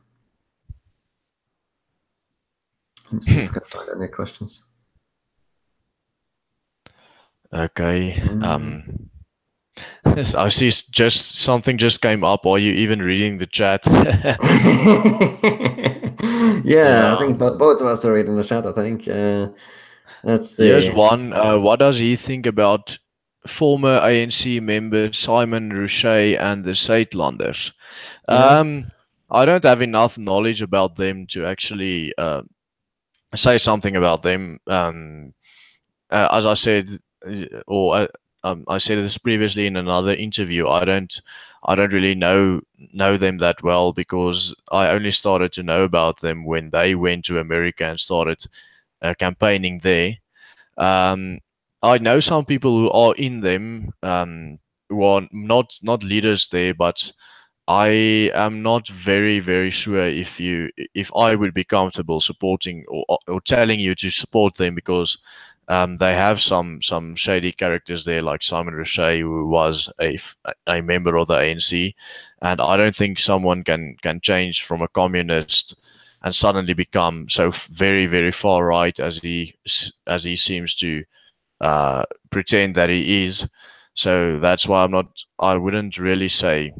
Speaker 1: me see if we can find any questions.
Speaker 2: Okay. Yes, I see just something just came up. Are you even reading the chat?
Speaker 1: Yeah, I think both of us are reading the chat, I think. Let's see.
Speaker 2: Here's one. What does he think about former ANC member Simon Ruchet and the Saitlanders? Yeah. I don't have enough knowledge about them to actually say something about them. As I said, or I said this previously in another interview, I don't really know them that well, because I only started to know about them when they went to America and started campaigning there. I know some people who are in them, who are not leaders there, but I am not very, very sure if I would be comfortable supporting or telling you to support them, because they have some shady characters there, like Simon Ruchet, who was a member of the ANC, and I don't think someone can change from a communist and suddenly become so very, very far right as he seems to pretend that he is. So that's why I wouldn't really say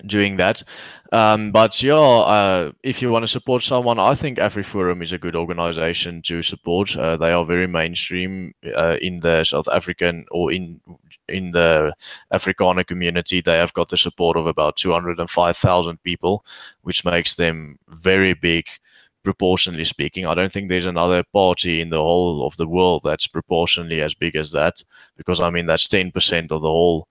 Speaker 2: doing that. But yeah, if you want to support someone, I think AfriForum is a good organization to support. They are very mainstream in the South African, or in the Afrikaner community. They have got the support of about 205,000 people, which makes them very big, proportionally speaking. I don't think there's another party in the whole of the world that's proportionally as big as that, because I mean, that's 10% of the whole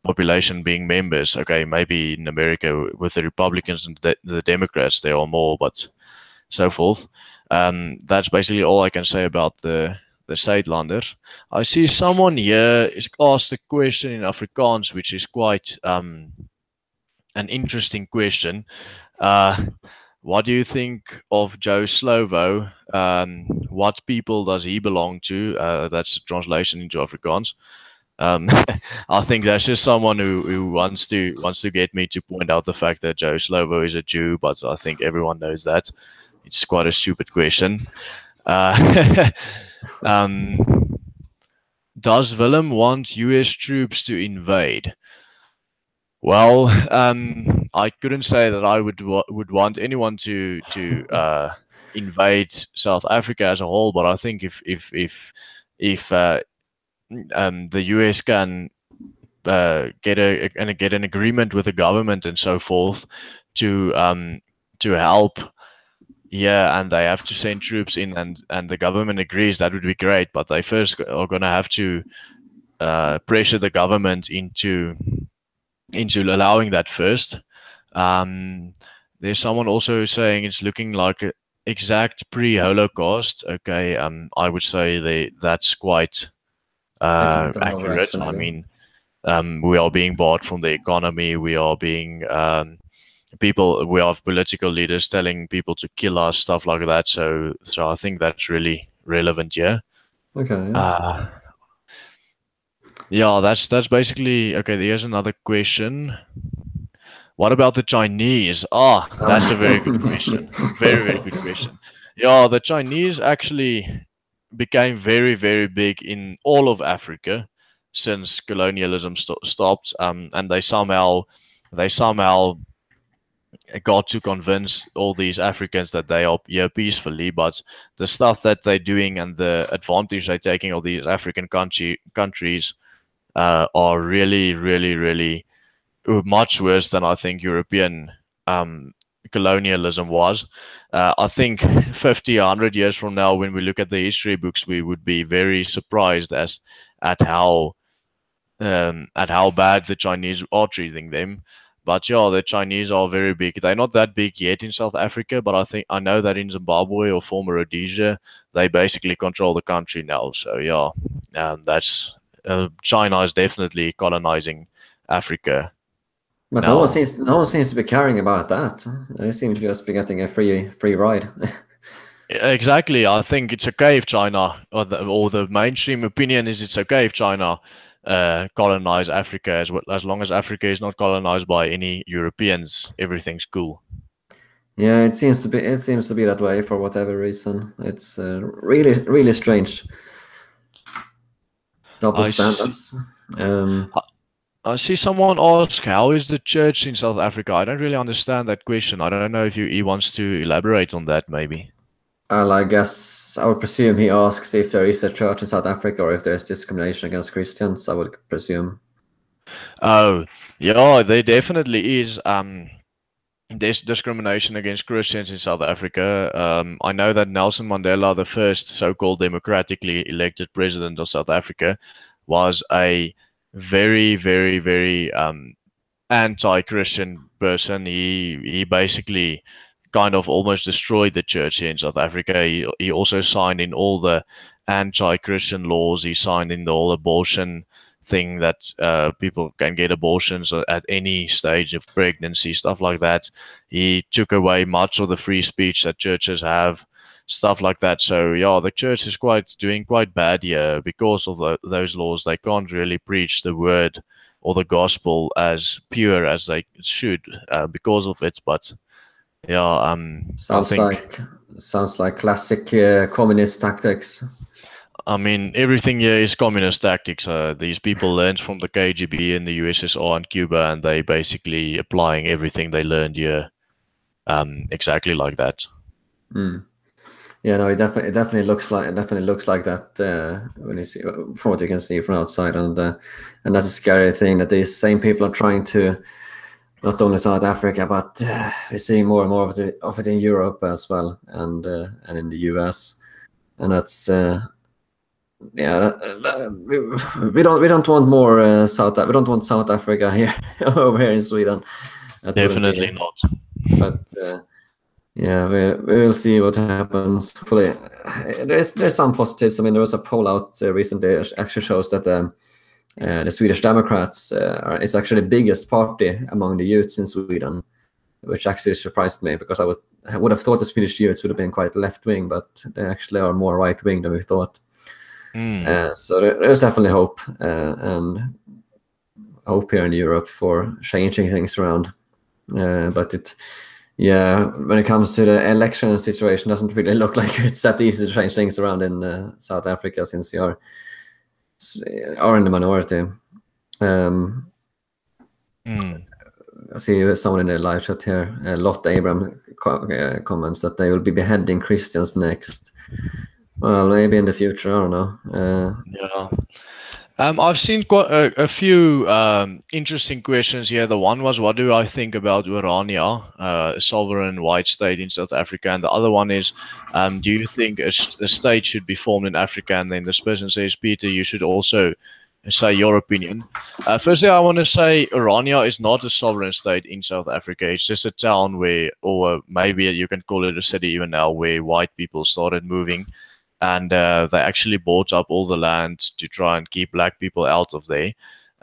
Speaker 2: population being members. Okay, maybe in America with the Republicans and the Democrats there are more, but so forth. That's basically all I can say about the Saitlanders. I see someone here is asked a question in Afrikaans, which is quite an interesting question. What do you think of Joe Slovo? What people does he belong to? That's the translation into Afrikaans. I think that's just someone who wants to get me to point out the fact that Joe Slovo is a Jew, but I think everyone knows that. It's quite a stupid question. Does Willem want US troops to invade? Well, I couldn't say that I would want anyone to invade South Africa as a whole, but I think if the US can get an agreement with the government and so forth to help, yeah, and they have to send troops in, and the government agrees, that would be great. But they first are going to have to pressure the government into allowing that first. There's someone also saying it's looking like a exact pre-Holocaust. Okay, I would say that's quite accurate. I mean, we are being bought from the economy. We are being we have political leaders telling people to kill us, stuff like that. So I think that's really relevant. Yeah.
Speaker 1: Okay. Yeah.
Speaker 2: Yeah, that's basically okay. Here's another question. What about the Chinese? That's a very good question. Very, very good question. Yeah, the Chinese actually became very, very big in all of Africa since colonialism stopped. And they somehow got to convince all these Africans that they are here peacefully. But the stuff that they're doing and the advantage they're taking of these African countries are really, really, really much worse than I think European colonialism was. I think 50, 100 years from now, when we look at the history books, we would be very surprised at how bad the Chinese are treating them. But yeah, the Chinese are very big. They're not that big yet in South Africa, but I know that in Zimbabwe or former Rhodesia, they basically control the country now. So yeah, that's China is definitely colonizing Africa.
Speaker 1: But no one seems to be caring about that. They seem to just be getting a free ride.
Speaker 2: Exactly. I think it's okay if China, or the mainstream opinion is it's okay if China colonize Africa, as long as Africa is not colonized by any Europeans. Everything's cool.
Speaker 1: Yeah, it seems to be that way for whatever reason. It's really strange. Double standards.
Speaker 2: I see someone ask, how is the church in South Africa? I don't really understand that question. I don't know if he wants to elaborate on that, maybe.
Speaker 1: Well, I guess I would presume he asks if there is a church in South Africa or if there's discrimination against Christians, I would presume.
Speaker 2: Oh, yeah, there definitely is. There's discrimination against Christians in South Africa. I know that Nelson Mandela, the first so-called democratically elected president of South Africa, was a very, very, very anti-Christian person. He basically kind of almost destroyed the church here in South Africa. He also signed in all the anti-Christian laws. He signed in the whole abortion thing, that people can get abortions at any stage of pregnancy, stuff like that. He took away much of the free speech that churches have, stuff like that. So yeah, the church is doing quite bad here because of those laws. They can't really preach the word or the gospel as pure as they should because of it. But yeah,
Speaker 1: sounds like classic communist tactics.
Speaker 2: I mean, everything here is communist tactics. These people learned from the KGB in the USSR and Cuba, and they basically applying everything they learned here exactly like that.
Speaker 1: Yeah, no, it definitely looks like that when you see from what you can see from outside, and that's a scary thing that these same people are trying to not only South Africa, but we're seeing more and more of it in Europe as well, and in the US, and that's yeah. We don't want more we don't want South Africa here over here in Sweden.
Speaker 2: Definitely not.
Speaker 1: But yeah, we will see what happens. Hopefully, there's some positives. I mean, there was a poll out recently that actually shows that the Swedish Democrats is actually the biggest party among the youths in Sweden, which actually surprised me, because I would have thought the Swedish youths would have been quite left wing, but they actually are more right wing than we thought. So there's definitely hope, and hope here in Europe for changing things around. But when it comes to the election situation, doesn't really look like it's that easy to change things around in South Africa, since you are in the minority. I see someone in the live chat here, Lotte Abram comments that they will be beheading Christians next. Well, maybe in the future, I don't know.
Speaker 2: Yeah. I've seen quite a few interesting questions here. The one was, what do I think about Orania, a sovereign white state in South Africa? And the other one is, do you think a state should be formed in Africa? And then this person says, Peter, you should also say your opinion. Firstly, I want to say Orania is not a sovereign state in South Africa. It's just a town where, or maybe you can call it a city even now, where white people started moving. And they actually bought up all the land to try and keep black people out of there.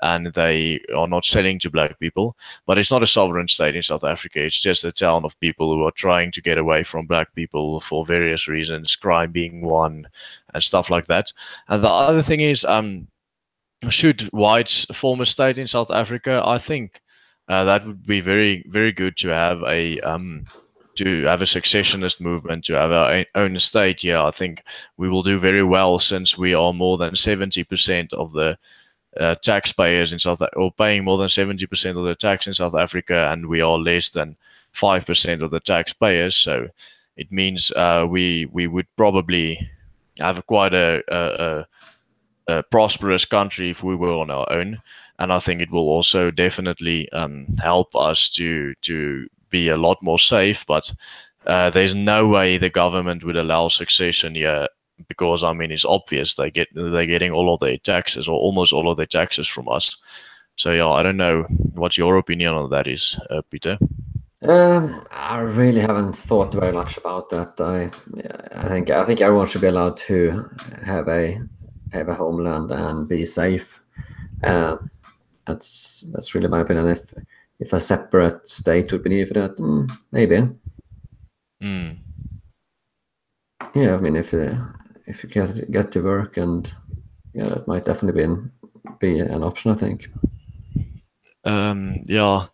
Speaker 2: And they are not selling to black people. But it's not a sovereign state in South Africa. It's just a town of people who are trying to get away from black people for various reasons, crime being one, and stuff like that. And the other thing is, should whites form a state in South Africa? I think that would be very, very good to have a successionist movement, to have our own state here. I think we will do very well, since we are more than 70% of the taxpayers in or paying more than 70% of the tax in South Africa, and we are less than 5% of the taxpayers. So it means we would probably have quite a prosperous country if we were on our own. And I think it will also definitely help us to be a lot more safe. But there's no way the government would allow succession here, because I mean, it's obvious they're getting all of their taxes, or almost all of their taxes, from us. So yeah, I don't know what your opinion on that is, Peter.
Speaker 1: I really haven't thought very much about that. I think everyone should be allowed to have a homeland and be safe. That's really my opinion. If a separate state would be needed for that, maybe. Yeah, I mean, if you get to work, and yeah, it might definitely be an option, I think.
Speaker 2: Yeah,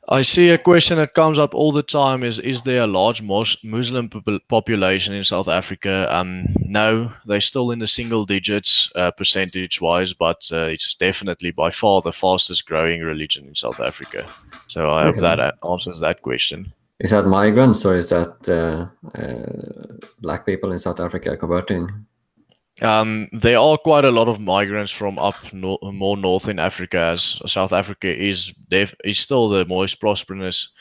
Speaker 2: I see a question that comes up all the time is there a large Muslim population in South Africa? No, they're still in the single digits percentage-wise, but it's definitely by far the fastest growing religion in South Africa. So I hope that answers that question.
Speaker 1: Is that migrants, or is that black people in South Africa converting?
Speaker 2: There are quite a lot of migrants from up more north in Africa, as South Africa is still the most prosperous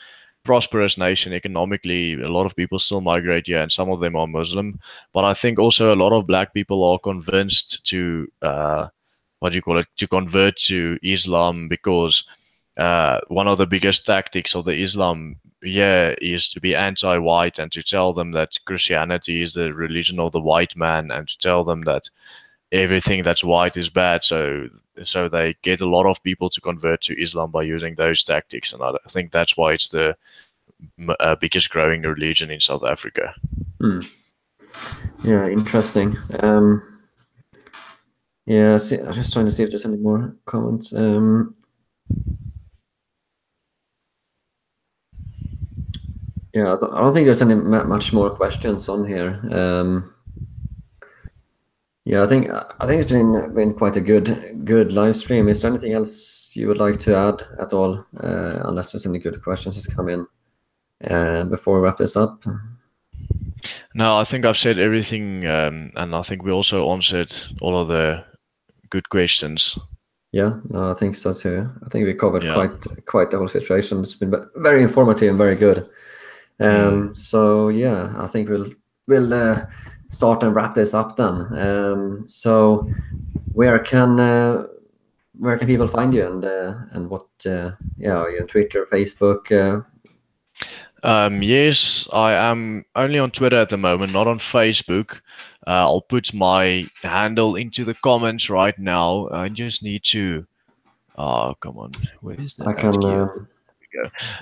Speaker 2: nation economically. A lot of people still migrate here, and some of them are Muslim. But I think also a lot of black people are convinced to to convert to Islam, because one of the biggest tactics of the Islam is to be anti-white, and to tell them that Christianity is the religion of the white man, and to tell them that everything that's white is bad. So they get a lot of people to convert to Islam by using those tactics, and I think that's why it's the biggest growing religion in South Africa.
Speaker 1: Yeah, interesting. Yeah, I'm just trying to see if there's any more comments. Yeah, I don't think there's any much more questions on here. Yeah, I think it's been quite a good live stream. Is there anything else you would like to add at all? Unless there's any good questions that's come in before we wrap this up.
Speaker 2: No, I think I've said everything, and I think we also answered all of the good questions.
Speaker 1: Yeah, no, I think so too. I think we covered quite the whole situation. It's been very informative and very good. So yeah, I think we'll start and wrap this up then. So where can people find you, and what? Are you on Twitter, Facebook?
Speaker 2: Yes, I am only on Twitter at the moment, not on Facebook. I'll put my handle into the comments right now. I just need to. Oh, come on, where is that?
Speaker 1: I can.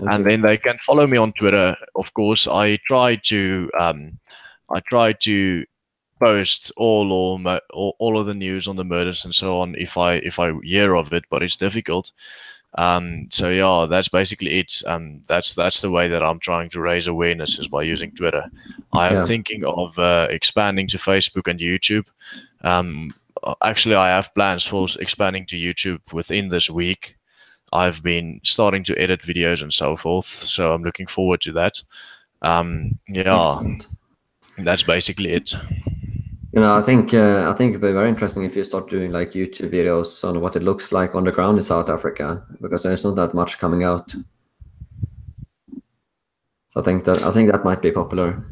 Speaker 2: And then they can follow me on Twitter. Of course, I try to post all of the news on the murders and so on if I hear of it, but it's difficult. So yeah, that's basically it. That's the way that I'm trying to raise awareness, is by using Twitter. I am thinking of expanding to Facebook and YouTube. Actually, I have plans for expanding to YouTube within this week. I've been starting to edit videos and so forth. So I'm looking forward to that. Yeah,
Speaker 1: Excellent.
Speaker 2: that's basically it.
Speaker 1: I think it'd be very interesting if you start doing like YouTube videos on what it looks like on the ground in South Africa, because there's not that much coming out. So I think that might be popular.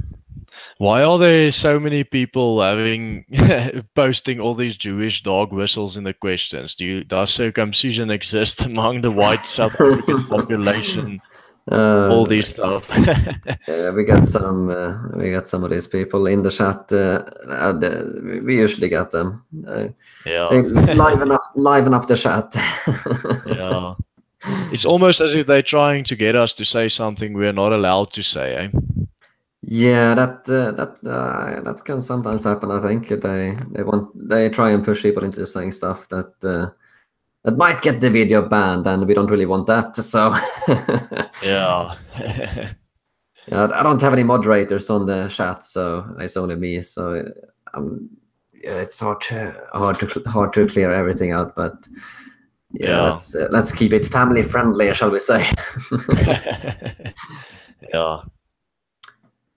Speaker 2: Why are there so many people posting all these Jewish dog whistles in the questions? Does circumcision exist among the white South African population? All these stuff.
Speaker 1: We got some of these people in the chat. We usually get them. They liven up the chat.
Speaker 2: Yeah. It's almost as if they're trying to get us to say something we're not allowed to say, eh?
Speaker 1: Yeah, that can sometimes happen. I think they try and push people into saying stuff that might get the video banned, and we don't really want that. So
Speaker 2: yeah.
Speaker 1: Yeah, I don't have any moderators on the chat, so it's only me. So it's hard to clear everything out. But yeah. Let's keep it family friendly, shall we say?
Speaker 2: Yeah.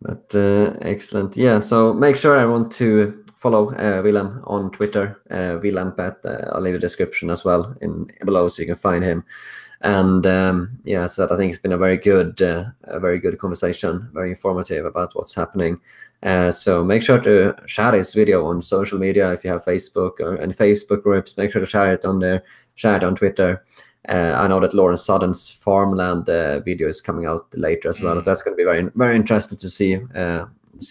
Speaker 1: But excellent. Yeah. So make sure everyone to follow Willem on Twitter, Willempet. I'll leave a description as well below, so you can find him. And so I think it's been a very good conversation, very informative about what's happening. So make sure to share this video on social media. If you have Facebook or any Facebook groups, make sure to share it on there, share it on Twitter. I know that Lauren Sutton's farmland video is coming out later as well. So that's going to be very, very interesting to see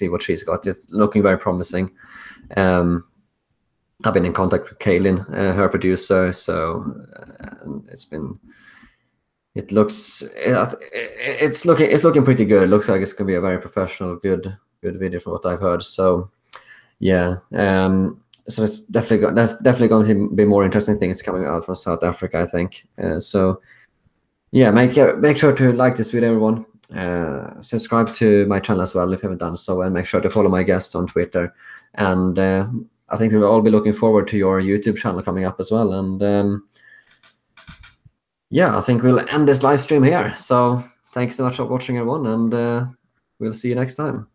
Speaker 1: what she's got. It's looking very promising. I've been in contact with Kaylin, her producer, so it's looking pretty good. It looks like it's gonna be a very professional, good video from what I've heard. So yeah, so there's definitely going to be more interesting things coming out from South Africa, I think. So yeah, make sure to like this video, everyone. Subscribe to my channel as well if you haven't done so, and make sure to follow my guests on Twitter. And I think we'll all be looking forward to your YouTube channel coming up as well. And yeah, I think we'll end this live stream here. So thanks so much for watching, everyone, and we'll see you next time.